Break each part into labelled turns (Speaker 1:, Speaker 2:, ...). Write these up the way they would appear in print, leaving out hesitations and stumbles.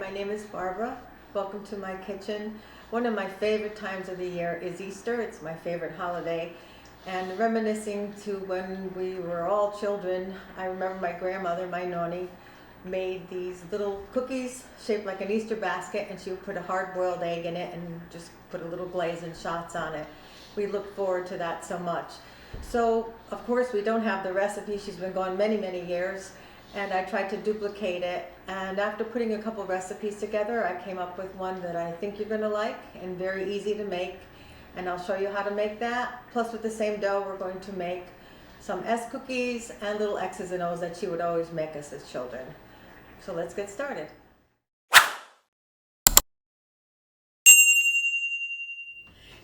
Speaker 1: my name is Barbara. Welcome to my kitchen. One of my favorite times of the year is Easter. It's my favorite holiday. And reminiscing to when we were all children, I remember my grandmother, my nonna, made these little cookies shaped like an Easter basket, and she would put a hard-boiled egg in it and just put a little glaze and shots on it. We look forward to that so much. So, of course, we don't have the recipe. She's been gone many, many years. And I tried to duplicate it, and after putting a couple recipes together, I came up with one that I think you're going to like and very easy to make, and I'll show you how to make that. Plus, with the same dough, we're going to make some S cookies and little X's and O's that she would always make us as children. So let's get started.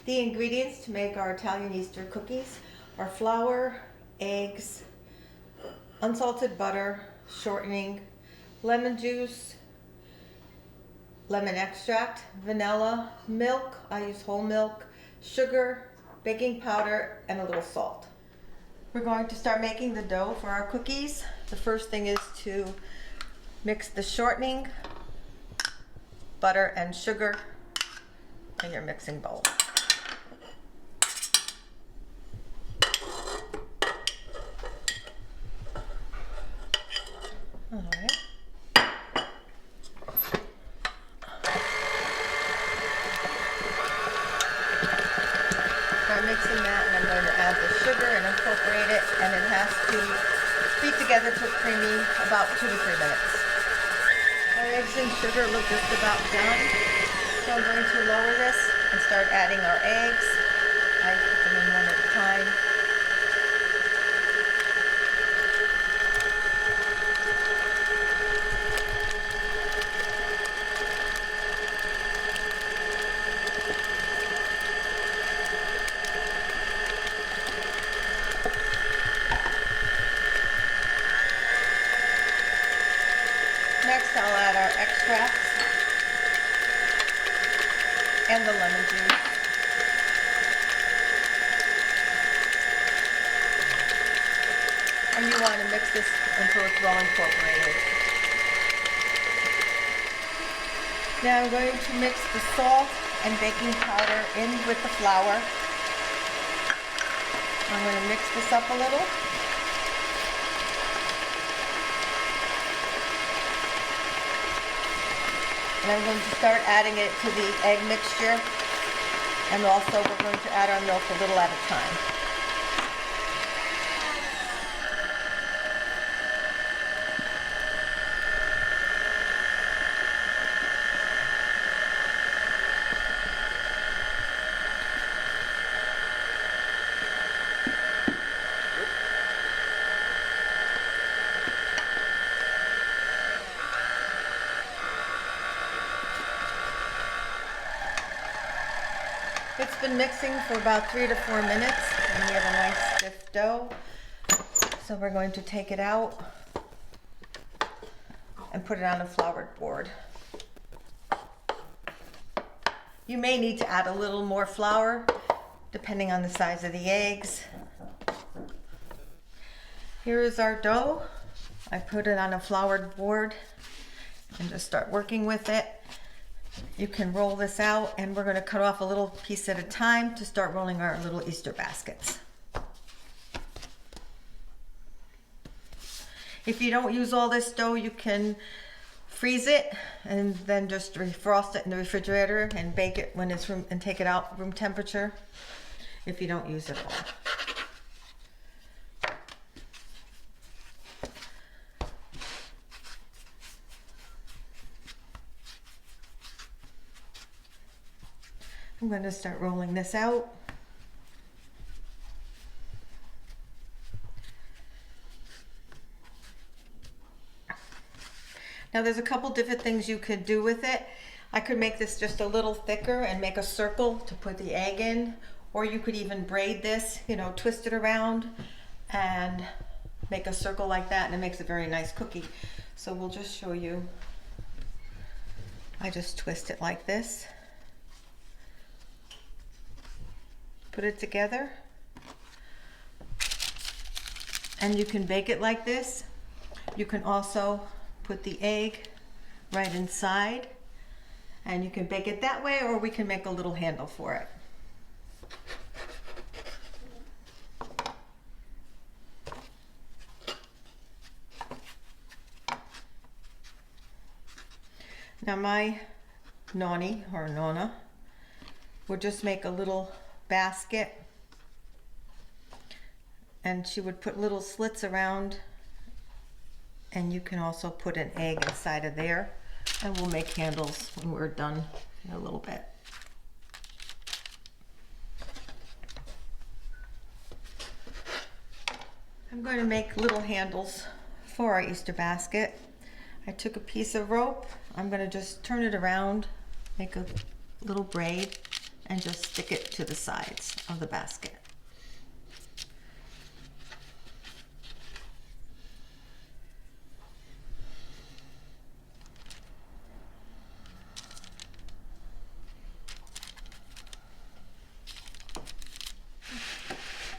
Speaker 1: The ingredients to make our Italian Easter cookies are flour, eggs, unsalted butter, shortening, lemon juice, lemon extract, vanilla, milk, I use whole milk, sugar, baking powder, and a little salt. We're going to start making the dough for our cookies. The first thing is to mix the shortening, butter, and sugar in your mixing bowl. All right. Start mixing that, and I'm going to add the sugar and incorporate it, and it has to beat together to creamy about 2 to 3 minutes. Our eggs and sugar look just about done, so I'm going to lower this and start adding our eggs. I put them in one at a time. Next, I'll add our extracts and the lemon juice. And you want to mix this until it's well incorporated. Now I'm going to mix the salt and baking powder in with the flour. I'm going to mix this up a little. And I'm going to start adding it to the egg mixture, and also we're going to add our milk a little at a time. It's been mixing for about 3 to 4 minutes, and we have a nice stiff dough. So we're going to take it out and put it on a floured board. You may need to add a little more flour, depending on the size of the eggs. Here is our dough. I put it on a floured board and just start working with it. You can roll this out, and we're going to cut off a little piece at a time to start rolling our little Easter baskets. If you don't use all this dough, you can freeze it and then just defrost it in the refrigerator and bake it when it's and take it out room temperature if you don't use it all. I'm going to start rolling this out. Now there's a couple different things you could do with it. I could make this just a little thicker and make a circle to put the egg in, or you could even braid this, twist it around and make a circle like that, and it makes a very nice cookie. So we'll just show you. I just twist it like this. Put it together, and you can bake it like this. You can also put the egg right inside. And you can bake it that way, or we can make a little handle for it. Now my nonni or nonna would just make a little basket, and she would put little slits around, and you can also put an egg inside of there, and we'll make handles when we're done in a little bit. I'm going to make little handles for our Easter basket. I took a piece of rope. I'm going to just turn it around, make a little braid, and just stick it to the sides of the basket.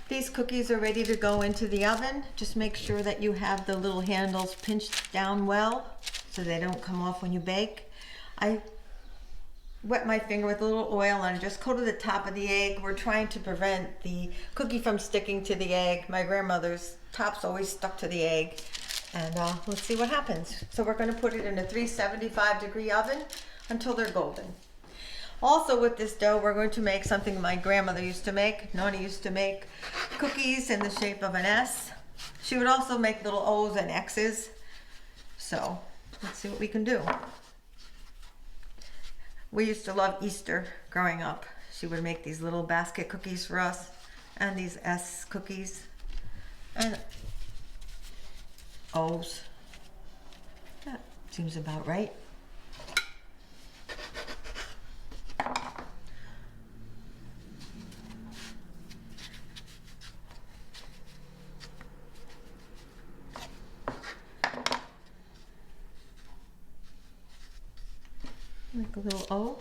Speaker 1: These cookies are ready to go into the oven. Just make sure that you have the little handles pinched down well so they don't come off when you bake. I wet my finger with a little oil and just coated the top of the egg. We're trying to prevent the cookie from sticking to the egg. My grandmother's tops always stuck to the egg. And let's see what happens. So we're going to put it in a 375-degree oven until they're golden. Also with this dough, we're going to make something my grandmother used to make. Nonna used to make cookies in the shape of an S. She would also make little O's and X's. So let's see what we can do. We used to love Easter growing up. She would make these little basket cookies for us, and these S cookies, and O's. That seems about right. Make a little O.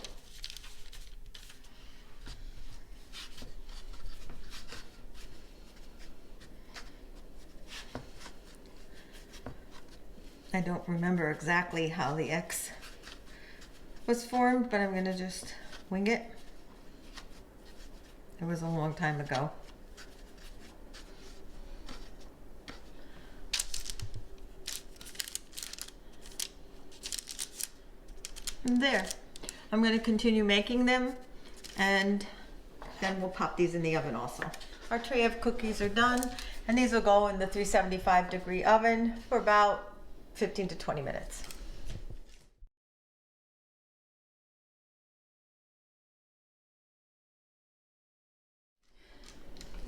Speaker 1: I don't remember exactly how the X was formed, but I'm going to just wing it. It was a long time ago. And there. I'm going to continue making them, and then we'll pop these in the oven also. Our tray of cookies are done, and these will go in the 375-degree oven for about 15 to 20 minutes.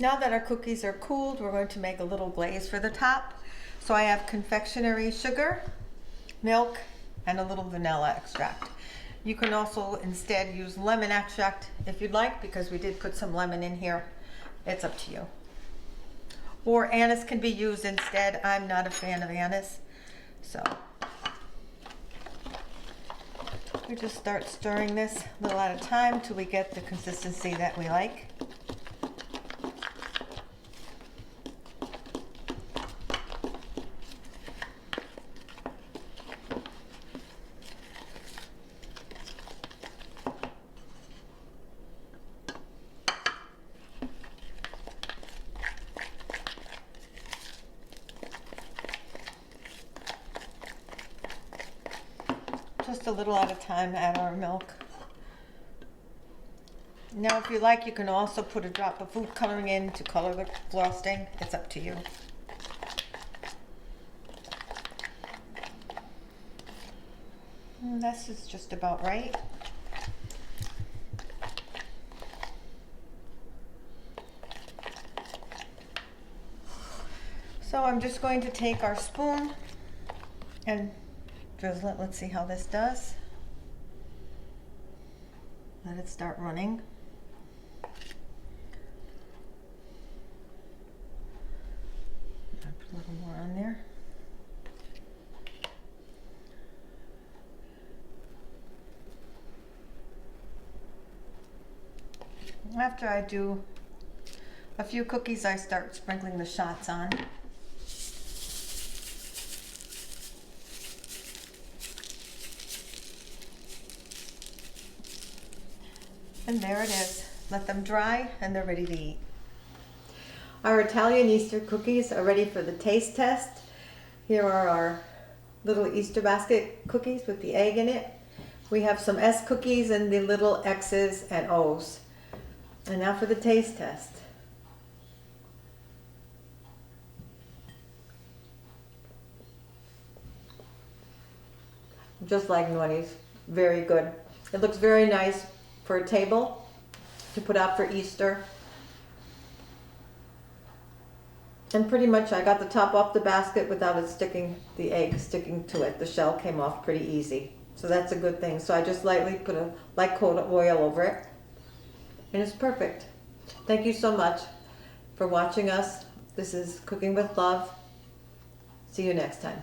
Speaker 1: Now that our cookies are cooled, we're going to make a little glaze for the top. So I have confectionery sugar, milk, and a little vanilla extract. You can also instead use lemon extract if you'd like, because we did put some lemon in here. It's up to you. Or anise can be used instead. I'm not a fan of anise. So we just start stirring this a little at a time till we get the consistency that we like. Just a little at a time, add our milk. Now if you like, you can also put a drop of food coloring in to color the frosting. It's up to you. And this is just about right. So I'm just going to take our spoon and drizzle it. Let's see how this does. Let it start running. I'll put a little more on there. After I do a few cookies, I start sprinkling the shots on. And there it is. Let them dry and they're ready to eat. Our Italian Easter cookies are ready for the taste test. Here are our little Easter basket cookies with the egg in it. We have some S cookies and the little X's and O's. And now for the taste test. Just like Nonny's, very good. It looks very nice for a table to put out for Easter. And pretty much I got the top off the basket without it sticking, the egg sticking to it. The shell came off pretty easy. So that's a good thing. So I just lightly put a light coat of oil over it. And it's perfect. Thank you so much for watching us. This is Cooking with Love. See you next time.